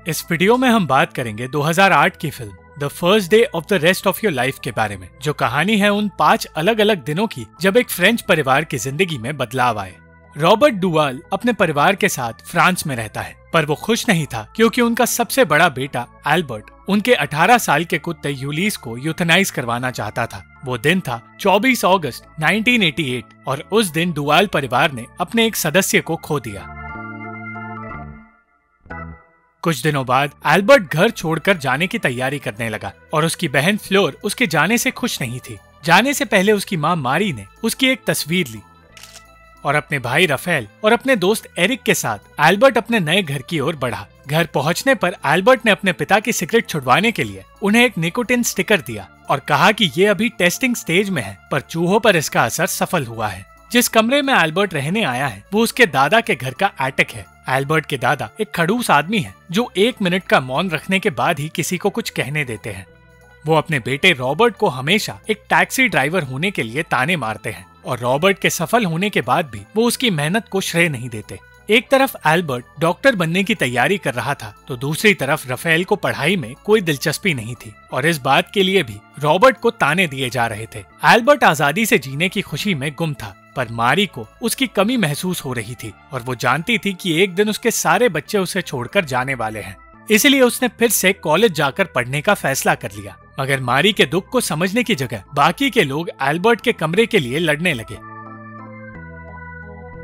इस वीडियो में हम बात करेंगे 2008 की film the first day of the rest of your life के बारे में, जो कहानी है उन 5 अलग अलग दिनों की जब एक फ्रेंच परिवार की जिंदगी में बदलाव आए। रॉबर्ट डुवाल अपने परिवार के साथ फ्रांस में रहता है, पर वो खुश नहीं था क्योंकि उनका सबसे बड़ा बेटा एल्बर्ट उनके 18 साल के कुत्ते यूलिस को यूथनाइज करवाना चाहता था। वो दिन था 24 अगस्त 1988 और उस दिन डुवाल परिवार ने अपने एक सदस्य को खो दिया। कुछ दिनों बाद एल्बर्ट घर छोड़कर जाने की तैयारी करने लगा और उसकी बहन फ्लोर उसके जाने से खुश नहीं थी। जाने से पहले उसकी माँ मारी ने उसकी एक तस्वीर ली और अपने भाई राफेल और अपने दोस्त एरिक के साथ एल्बर्ट अपने नए घर की ओर बढ़ा। घर पहुंचने पर एल्बर्ट ने अपने पिता की सिगरेट छुड़वाने के लिए उन्हें एक निकोटिन स्टिकर दिया और कहा कि ये अभी टेस्टिंग स्टेज में है, पर चूहों पर इसका असर सफल हुआ है। जिस कमरे में एल्बर्ट रहने आया है वो उसके दादा के घर का एटिक है। एल्बर्ट के दादा एक खड़ूस आदमी है जो 1 मिनट का मौन रखने के बाद ही किसी को कुछ कहने देते हैं। वो अपने बेटे रॉबर्ट को हमेशा एक टैक्सी ड्राइवर होने के लिए ताने मारते हैं और रॉबर्ट के सफल होने के बाद भी वो उसकी मेहनत को श्रेय नहीं देते। एक तरफ एल्बर्ट डॉक्टर बनने की तैयारी कर रहा था तो दूसरी तरफ राफेल को पढ़ाई में कोई दिलचस्पी नहीं थी और इस बात के लिए भी रॉबर्ट को ताने दिए जा रहे थे। एल्बर्ट आजादी से जीने की खुशी में गुम था, पर मारी को उसकी कमी महसूस हो रही थी और वो जानती थी कि एक दिन उसके सारे बच्चे उसे छोड़कर जाने वाले हैं। इसलिए उसने फिर से कॉलेज जाकर पढ़ने का फैसला कर लिया। मगर मारी के दुख को समझने की जगह बाकी के लोग एल्बर्ट के कमरे के लिए लड़ने लगे।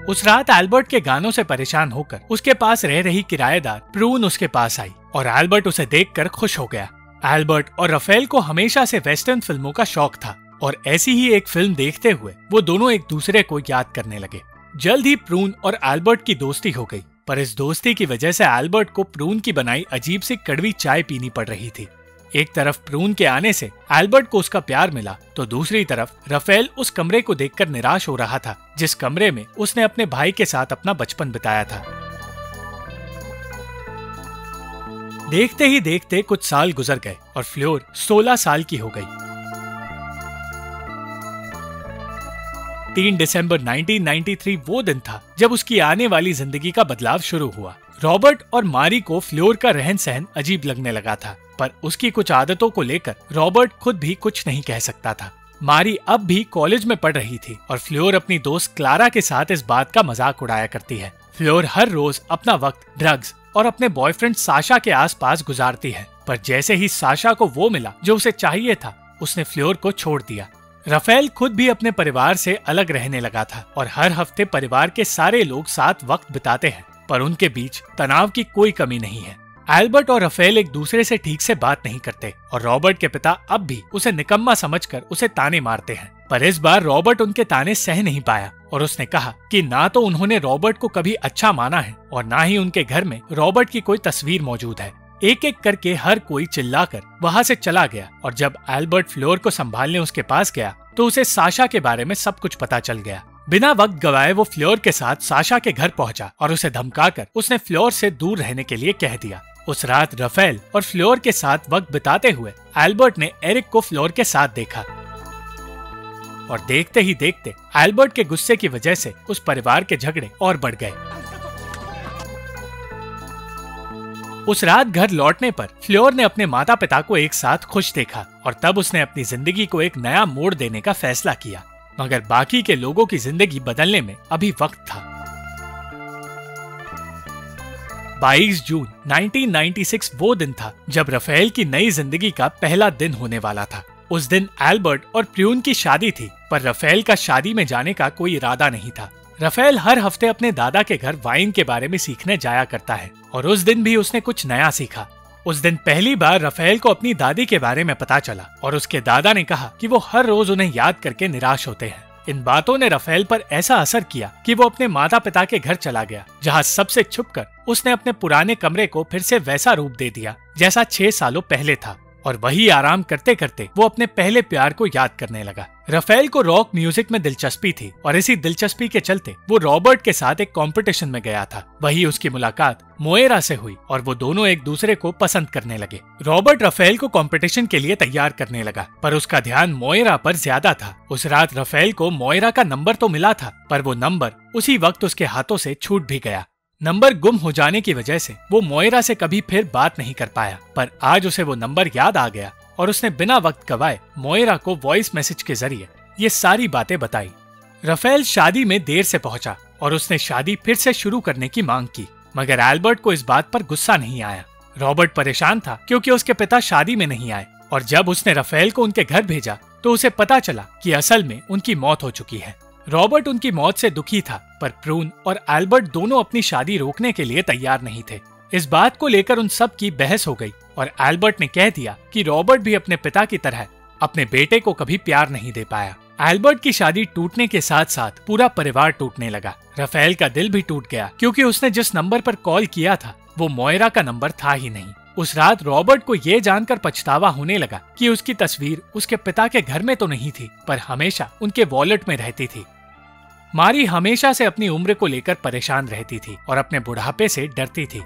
उस रात एल्बर्ट के गानों से परेशान होकर उसके पास रह रही किराएदार प्रून उसके पास आई और एल्बर्ट उसे देखकर खुश हो गया। एल्बर्ट और राफेल को हमेशा से वेस्टर्न फिल्मों का शौक था और ऐसी ही एक फिल्म देखते हुए वो दोनों एक दूसरे को याद करने लगे। जल्द ही प्रून और एल्बर्ट की दोस्ती हो गई, पर इस दोस्ती की वजह से एल्बर्ट को प्रून की बनाई अजीब सी कड़वी चाय पीनी पड़ रही थी। एक तरफ प्रून के आने से एल्बर्ट को उसका प्यार मिला तो दूसरी तरफ राफेल उस कमरे को देखकर निराश हो रहा था जिस कमरे में उसने अपने भाई के साथ अपना बचपन बिताया था। देखते ही देखते कुछ साल गुजर गए और फ्लोर 16 साल की हो गई। 3 दिसंबर 1993 वो दिन था जब उसकी आने वाली जिंदगी का बदलाव शुरू हुआ। रॉबर्ट और मारी को फ्लोर का रहन सहन अजीब लगने लगा था, पर उसकी कुछ आदतों को लेकर रॉबर्ट खुद भी कुछ नहीं कह सकता था। मारी अब भी कॉलेज में पढ़ रही थी और फ्लोर अपनी दोस्त क्लारा के साथ इस बात का मजाक उड़ाया करती है। फ्लोर हर रोज अपना वक्त ड्रग्स और अपने बॉयफ्रेंड साशा के आसपास गुजारती है, पर जैसे ही साशा को वो मिला जो उसे चाहिए था, उसने फ्लोर को छोड़ दिया। राफेल खुद भी अपने परिवार से अलग रहने लगा था और हर हफ्ते परिवार के सारे लोग साथ वक्त बिताते हैं, पर उनके बीच तनाव की कोई कमी नहीं है। एल्बर्ट और राफेल एक दूसरे से ठीक से बात नहीं करते और रॉबर्ट के पिता अब भी उसे निकम्मा समझकर उसे ताने मारते हैं, पर इस बार रॉबर्ट उनके ताने सह नहीं पाया और उसने कहा कि ना तो उन्होंने रॉबर्ट को कभी अच्छा माना है और ना ही उनके घर में रॉबर्ट की कोई तस्वीर मौजूद है। एक एक करके हर कोई चिल्लाकर वहाँ से चला गया और जब एल्बर्ट फ्लोर को संभालने उसके पास गया तो उसे साशा के बारे में सब कुछ पता चल गया। बिना वक्त गवाए वो फ्लोर के साथ साशा के घर पहुंचा और उसे धमकाकर उसने फ्लोर से दूर रहने के लिए कह दिया। उस रात राफेल और फ्लोर के साथ वक्त बिताते हुए एल्बर्ट ने एरिक को फ्लोर के साथ देखा और देखते ही देखते एल्बर्ट के गुस्से की वजह से उस परिवार के झगड़े और बढ़ गए। उस रात घर लौटने पर फ्लोर ने अपने माता पिता को एक साथ खुश देखा और तब उसने अपनी जिंदगी को एक नया मोड़ देने का फैसला किया, मगर बाकी के लोगों की जिंदगी बदलने में अभी वक्त था। 22 जून 1996 वो दिन था जब राफेल की नई जिंदगी का पहला दिन होने वाला था। उस दिन एल्बर्ट और प्रून की शादी थी, पर राफेल का शादी में जाने का कोई इरादा नहीं था। राफेल हर हफ्ते अपने दादा के घर वाइन के बारे में सीखने जाया करता है और उस दिन भी उसने कुछ नया सीखा। उस दिन पहली बार राफेल को अपनी दादी के बारे में पता चला और उसके दादा ने कहा कि वो हर रोज उन्हें याद करके निराश होते हैं। इन बातों ने राफेल पर ऐसा असर किया कि वो अपने माता पिता के घर चला गया, जहाँ सबसे छुपकर उसने अपने पुराने कमरे को फिर से वैसा रूप दे दिया जैसा 6 सालों पहले था और वही आराम करते करते वो अपने पहले प्यार को याद करने लगा। राफेल को रॉक म्यूजिक में दिलचस्पी थी और इसी दिलचस्पी के चलते वो रॉबर्ट के साथ एक कंपटीशन में गया था। वही उसकी मुलाकात मोएरा से हुई और वो दोनों एक दूसरे को पसंद करने लगे। रॉबर्ट राफेल को कंपटीशन के लिए तैयार करने लगा, पर उसका ध्यान मोएरा पर ज्यादा था। उस रात राफेल को मोएरा का नंबर तो मिला था, पर वो नंबर उसी वक्त उसके हाथों से छूट भी गया। नंबर गुम हो जाने की वजह से वो मोइरा से कभी फिर बात नहीं कर पाया, पर आज उसे वो नंबर याद आ गया और उसने बिना वक्त गवाए मोइरा को वॉइस मैसेज के जरिए ये सारी बातें बताई। राफेल शादी में देर से पहुंचा और उसने शादी फिर से शुरू करने की मांग की, मगर एल्बर्ट को इस बात पर गुस्सा नहीं आया। रॉबर्ट परेशान था क्योंकि उसके पिता शादी में नहीं आए, और जब उसने राफेल को उनके घर भेजा तो उसे पता चला कि असल में उनकी मौत हो चुकी है। रॉबर्ट उनकी मौत से दुखी था, पर प्रून और एल्बर्ट दोनों अपनी शादी रोकने के लिए तैयार नहीं थे। इस बात को लेकर उन सब की बहस हो गई और एल्बर्ट ने कह दिया कि रॉबर्ट भी अपने पिता की तरह अपने बेटे को कभी प्यार नहीं दे पाया। एल्बर्ट की शादी टूटने के साथ साथ पूरा परिवार टूटने लगा। राफेल का दिल भी टूट गया क्योंकि उसने जिस नंबर पर कॉल किया था वो मोइरा का नंबर था ही नहीं। उस रात रॉबर्ट को ये जानकर पछतावा होने लगा कि उसकी तस्वीर उसके पिता के घर में तो नहीं थी, पर हमेशा उनके वॉलेट में रहती थी। मारी हमेशा से अपनी उम्र को लेकर परेशान रहती थी और अपने बुढ़ापे से डरती थी।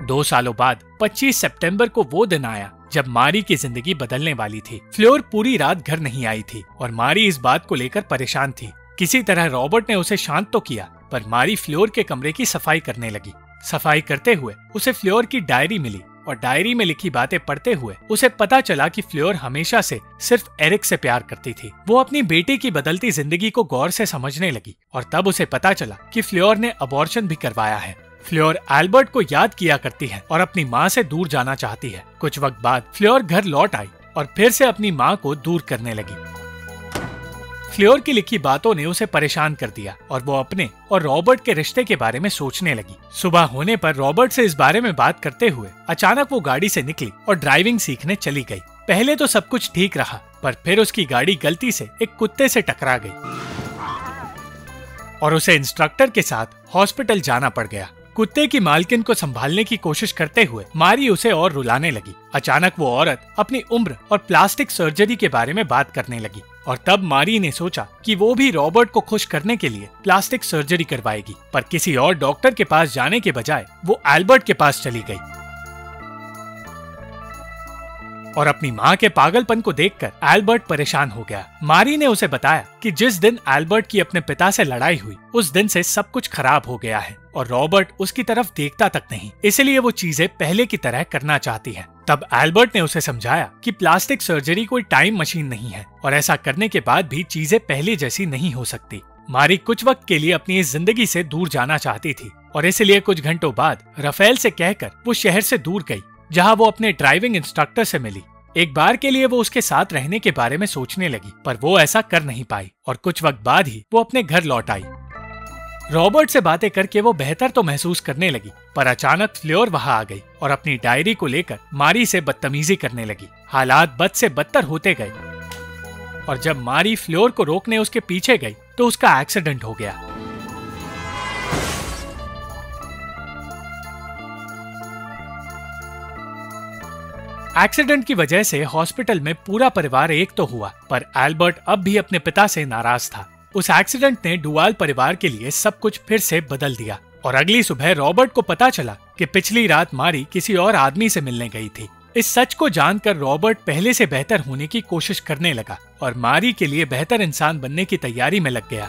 2 सालों बाद 25 सितंबर को वो दिन आया जब मारी की जिंदगी बदलने वाली थी। फ्लोर पूरी रात घर नहीं आई थी और मारी इस बात को लेकर परेशान थी। किसी तरह रॉबर्ट ने उसे शांत तो किया, पर मारी फ्लोर के कमरे की सफाई करने लगी। सफाई करते हुए उसे फ्लोर की डायरी मिली और डायरी में लिखी बातें पढ़ते हुए उसे पता चला कि फ्लोर हमेशा से सिर्फ एरिक से प्यार करती थी। वो अपनी बेटी की बदलती जिंदगी को गौर से समझने लगी और तब उसे पता चला कि फ्लोर ने अबॉर्शन भी करवाया है। फ्लोर एल्बर्ट को याद किया करती है और अपनी माँ से दूर जाना चाहती है। कुछ वक्त बाद फ्लोर घर लौट आई और फिर से अपनी माँ को दूर करने लगी। फ्लोर की लिखी बातों ने उसे परेशान कर दिया और वो अपने और रॉबर्ट के रिश्ते के बारे में सोचने लगी। सुबह होने पर रॉबर्ट से इस बारे में बात करते हुए अचानक वो गाड़ी से निकली और ड्राइविंग सीखने चली गई। पहले तो सब कुछ ठीक रहा, पर फिर उसकी गाड़ी गलती से एक कुत्ते से टकरा गई और उसे इंस्ट्रक्टर के साथ हॉस्पिटल जाना पड़ गया। कुत्ते की मालकिन को संभालने की कोशिश करते हुए मारी उसे और रुलाने लगी। अचानक वो औरत अपनी उम्र और प्लास्टिक सर्जरी के बारे में बात करने लगी और तब मारी ने सोचा कि वो भी रॉबर्ट को खुश करने के लिए प्लास्टिक सर्जरी करवाएगी, पर किसी और डॉक्टर के पास जाने के बजाय वो एल्बर्ट के पास चली गई और अपनी माँ के पागलपन को देखकर एल्बर्ट परेशान हो गया। मारी ने उसे बताया कि जिस दिन एल्बर्ट की अपने पिता से लड़ाई हुई उस दिन से सब कुछ खराब हो गया है और रॉबर्ट उसकी तरफ देखता तक नहीं, इसलिए वो चीजें पहले की तरह करना चाहती है। तब एल्बर्ट ने उसे समझाया कि प्लास्टिक सर्जरी कोई टाइम मशीन नहीं है और ऐसा करने के बाद भी चीजें पहले जैसी नहीं हो सकती। मारी कुछ वक्त के लिए अपनी इस जिंदगी से दूर जाना चाहती थी और इसलिए कुछ घंटों बाद राफेल से कहकर वो शहर से दूर गई, जहाँ वो अपने ड्राइविंग इंस्ट्रक्टर से मिली। एक बार के लिए वो उसके साथ रहने के बारे में सोचने लगी, पर वो ऐसा कर नहीं पाई और कुछ वक्त बाद ही वो अपने घर लौट आई। रॉबर्ट से बातें करके वो बेहतर तो महसूस करने लगी, पर अचानक फ्लोर वहां आ गई और अपनी डायरी को लेकर मारी से बदतमीजी करने लगी। हालात बद से बदतर होते गए और जब मारी फ्लोर को रोकने उसके पीछे गई तो उसका एक्सीडेंट हो गया। एक्सीडेंट की वजह से हॉस्पिटल में पूरा परिवार एक तो हुआ, पर एल्बर्ट अब भी अपने पिता से नाराज था। उस एक्सीडेंट ने डुवाल परिवार के लिए सब कुछ फिर से बदल दिया और अगली सुबह रॉबर्ट को पता चला कि पिछली रात मारी किसी और आदमी से मिलने गई थी। इस सच को जानकर रॉबर्ट पहले से बेहतर होने की कोशिश करने लगा और मारी के लिए बेहतर इंसान बनने की तैयारी में लग गया।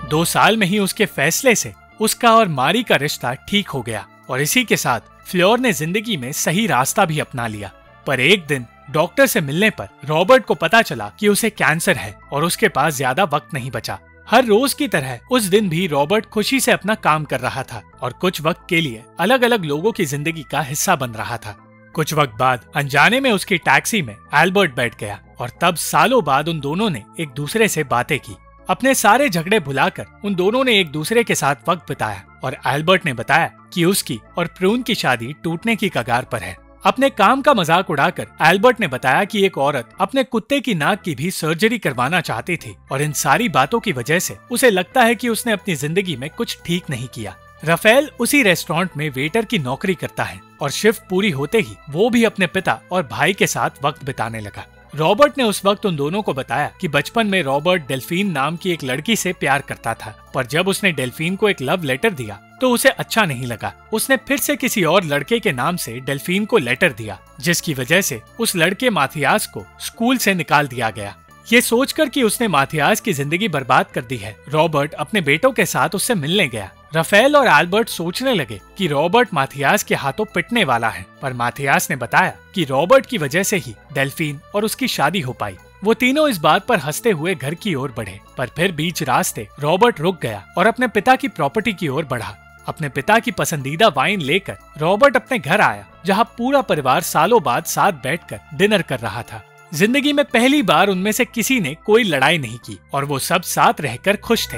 2 साल में ही उसके फैसले से उसका और मारी का रिश्ता ठीक हो गया और इसी के साथ फ्लोर ने जिंदगी में सही रास्ता भी अपना लिया। पर एक दिन डॉक्टर से मिलने पर रॉबर्ट को पता चला कि उसे कैंसर है और उसके पास ज्यादा वक्त नहीं बचा। हर रोज की तरह उस दिन भी रॉबर्ट खुशी से अपना काम कर रहा था और कुछ वक्त के लिए अलग अलग लोगों की जिंदगी का हिस्सा बन रहा था। कुछ वक्त बाद अनजाने में उसकी टैक्सी में एल्बर्ट बैठ गया और तब सालों बाद उन दोनों ने एक दूसरे से बातें की। अपने सारे झगड़े भुलाकर उन दोनों ने एक दूसरे के साथ वक्त बिताया और एल्बर्ट ने बताया कि उसकी और प्रून की शादी टूटने की कगार पर है। अपने काम का मजाक उड़ाकर एल्बर्ट ने बताया कि एक औरत अपने कुत्ते की नाक की भी सर्जरी करवाना चाहती थी और इन सारी बातों की वजह से उसे लगता है कि उसने अपनी जिंदगी में कुछ ठीक नहीं किया। राफेल उसी रेस्टोरेंट में वेटर की नौकरी करता है और शिफ्ट पूरी होते ही वो भी अपने पिता और भाई के साथ वक्त बिताने लगा। रॉबर्ट ने उस वक्त उन दोनों को बताया कि बचपन में रॉबर्ट डेल्फीन नाम की एक लड़की से प्यार करता था, पर जब उसने डेल्फीन को एक लव लेटर दिया तो उसे अच्छा नहीं लगा। उसने फिर से किसी और लड़के के नाम से डेल्फीन को लेटर दिया, जिसकी वजह से उस लड़के माथियास को स्कूल से निकाल दिया गया। ये सोचकर कि उसने माथियास की जिंदगी बर्बाद कर दी है, रॉबर्ट अपने बेटों के साथ उससे मिलने गया। राफेल और एल्बर्ट सोचने लगे कि रॉबर्ट माथियास के हाथों पिटने वाला है, पर माथियास ने बताया कि रॉबर्ट की वजह से ही डेल्फिन और उसकी शादी हो पाई। वो तीनों इस बात पर हंसते हुए घर की ओर बढ़े, पर फिर बीच रास्ते रॉबर्ट रुक गया और अपने पिता की प्रॉपर्टी की ओर बढ़ा। अपने पिता की पसंदीदा वाइन लेकर रॉबर्ट अपने घर आया, जहाँ पूरा परिवार सालों बाद साथ बैठकर डिनर कर रहा था। जिंदगी में पहली बार उनमें से किसी ने कोई लड़ाई नहीं की और वो सब साथ रहकर खुश थे।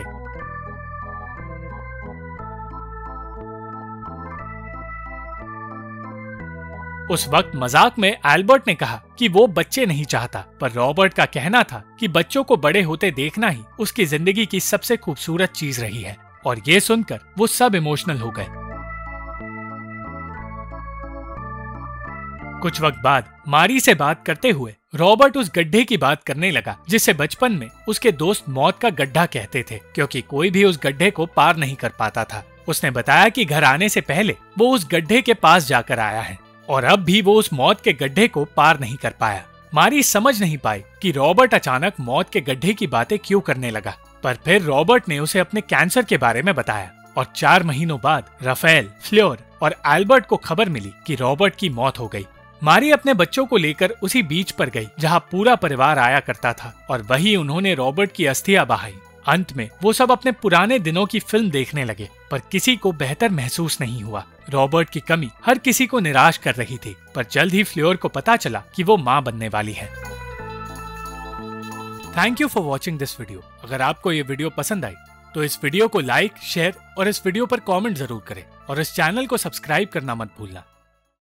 उस वक्त मजाक में एल्बर्ट ने कहा कि वो बच्चे नहीं चाहता, पर रॉबर्ट का कहना था कि बच्चों को बड़े होते देखना ही उसकी जिंदगी की सबसे खूबसूरत चीज रही है, और ये सुनकर वो सब इमोशनल हो गए। कुछ वक्त बाद मारी से बात करते हुए रॉबर्ट उस गड्ढे की बात करने लगा जिसे बचपन में उसके दोस्त मौत का गड्ढा कहते थे, क्योंकि कोई भी उस गड्ढे को पार नहीं कर पाता था। उसने बताया कि घर आने से पहले वो उस गड्ढे के पास जाकर आया है और अब भी वो उस मौत के गड्ढे को पार नहीं कर पाया। मारी समझ नहीं पाई कि रॉबर्ट अचानक मौत के गड्ढे की बातें क्यों करने लगा, पर फिर रॉबर्ट ने उसे अपने कैंसर के बारे में बताया और 4 महीनों बाद राफेल, फ्लोर और एल्बर्ट को खबर मिली कि रॉबर्ट की मौत हो गई। मारी अपने बच्चों को लेकर उसी बीच पर गई जहां पूरा परिवार आया करता था और वहीं उन्होंने रॉबर्ट की अस्थियां बहाई। अंत में वो सब अपने पुराने दिनों की फिल्म देखने लगे, पर किसी को बेहतर महसूस नहीं हुआ। रॉबर्ट की कमी हर किसी को निराश कर रही थी, पर जल्द ही फ्लोर को पता चला कि वो मां बनने वाली है। Thank you for watching this video. अगर आपको ये वीडियो पसंद आई तो इस वीडियो को लाइक, शेयर और इस वीडियो पर कमेंट जरूर करें और इस चैनल को सब्सक्राइब करना मत भूलना।